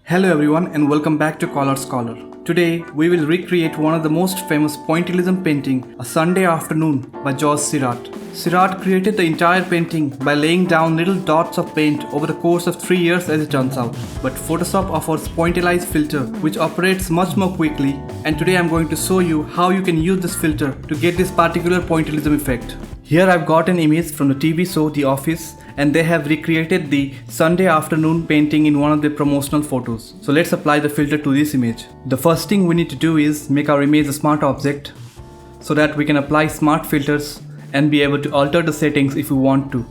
Hello everyone and welcome back to Color Scholar. Today we will recreate one of the most famous Pointillism painting, A Sunday Afternoon by Georges Seurat. Seurat created the entire painting by laying down little dots of paint over the course of 3 years as it turns out. But Photoshop offers Pointillism Filter which operates much more quickly, and today I'm going to show you how you can use this filter to get this particular Pointillism effect. Here I've got an image from the TV show The Office, and they have recreated the Sunday afternoon painting in one of their promotional photos. So let's apply the filter to this image. The first thing we need to do is make our image a smart object so that we can apply smart filters and be able to alter the settings if we want to.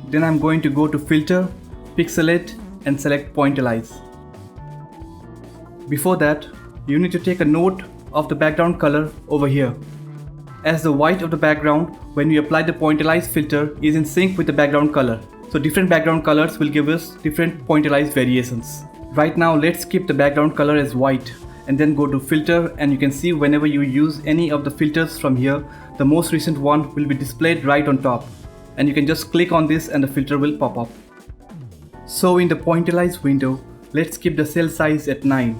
Then I'm going to go to Filter, Pixelate and select Pointillize. Before that, you need to take a note of the background color over here, as the white of the background when we apply the Pointillism filter is in sync with the background color. So different background colors will give us different Pointillism variations. Right now let's keep the background color as white and then go to Filter, and you can see whenever you use any of the filters from here, the most recent one will be displayed right on top, and you can just click on this and the filter will pop up. So in the Pointillism window, let's keep the cell size at 9.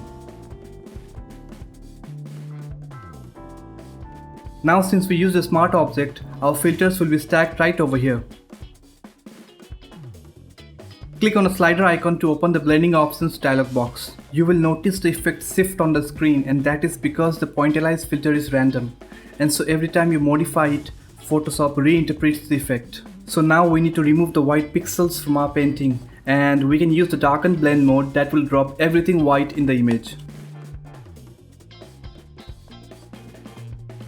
Now since we use a smart object, our filters will be stacked right over here. Click on the slider icon to open the blending options dialog box. You will notice the effect shift on the screen, and that is because the Pointillism filter is random, and so every time you modify it, Photoshop reinterprets the effect. So now we need to remove the white pixels from our painting, and we can use the darken blend mode that will drop everything white in the image.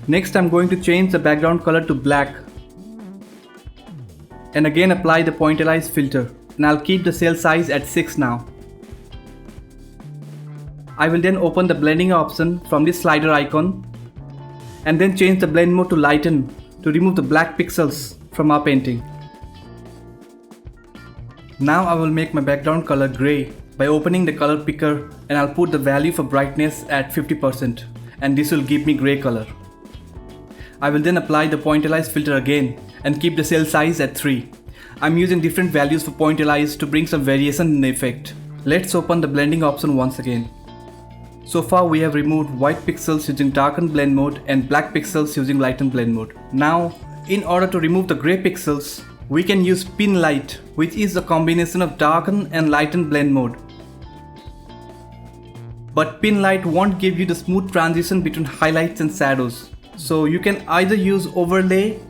Next I'm going to change the background color to black and again apply the Pointillism filter, and I'll keep the cell size at 6 now. I will then open the blending option from this slider icon and then change the blend mode to lighten to remove the black pixels from our painting. Now I will make my background color gray by opening the color picker, and I'll put the value for brightness at 50%, and this will give me gray color. I will then apply the Pointillism filter again and keep the cell size at 3. I'm using different values for Pointillism to bring some variation in the effect. Let's open the blending option once again. So far we have removed white pixels using darken blend mode and black pixels using lighten blend mode. Now, in order to remove the gray pixels, we can use pin light, which is a combination of darken and lighten blend mode. But pin light won't give you the smooth transition between highlights and shadows. So you can either use overlay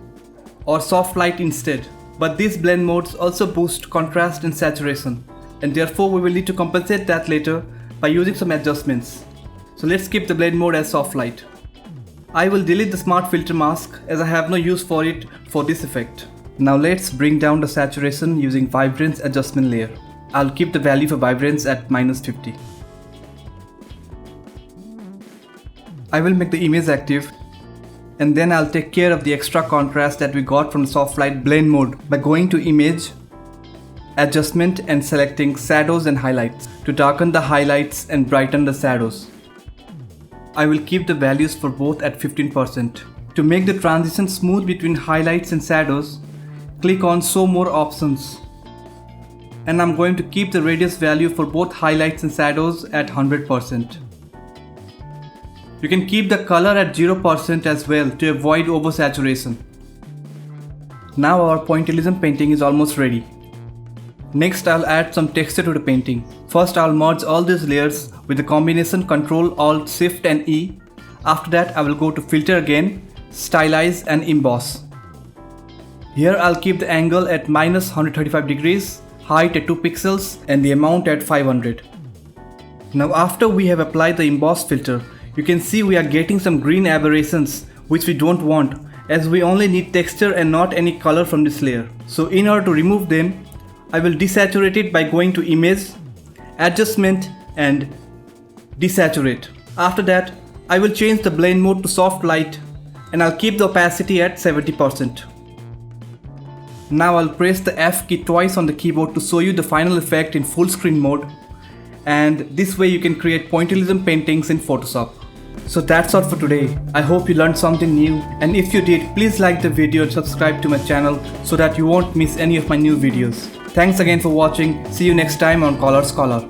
or soft light instead, but these blend modes also boost contrast and saturation, and therefore we will need to compensate that later by using some adjustments. So let's keep the blend mode as soft light. I will delete the smart filter mask as I have no use for it for this effect. Now let's bring down the saturation using vibrance adjustment layer. I'll keep the value for vibrance at -50. I will make the image active, and then I'll take care of the extra contrast that we got from the soft light blend mode by going to Image, Adjustment and selecting Shadows and Highlights to darken the highlights and brighten the shadows. I will keep the values for both at 15%. To make the transition smooth between highlights and shadows, click on Show More Options, and I'm going to keep the radius value for both highlights and shadows at 100%. You can keep the color at 0% as well to avoid oversaturation. Now our Pointillism painting is almost ready. Next I'll add some texture to the painting. First I'll merge all these layers with the combination Ctrl Alt Shift and E. After that I will go to Filter again, Stylize and Emboss. Here I'll keep the angle at -135 degrees, height at 2 pixels and the amount at 500. Now after we have applied the Emboss filter, you can see we are getting some green aberrations which we don't want, as we only need texture and not any color from this layer. So in order to remove them, I will desaturate it by going to Image, Adjustment and Desaturate. After that, I will change the blend mode to soft light, and I'll keep the opacity at 70%. Now I'll press the F key twice on the keyboard to show you the final effect in full screen mode, and this way you can create Pointillism paintings in Photoshop. So that's all for today. I hope you learned something new, and if you did, please like the video and subscribe to my channel so that you won't miss any of my new videos. Thanks again for watching. See you next time on Color Scholar.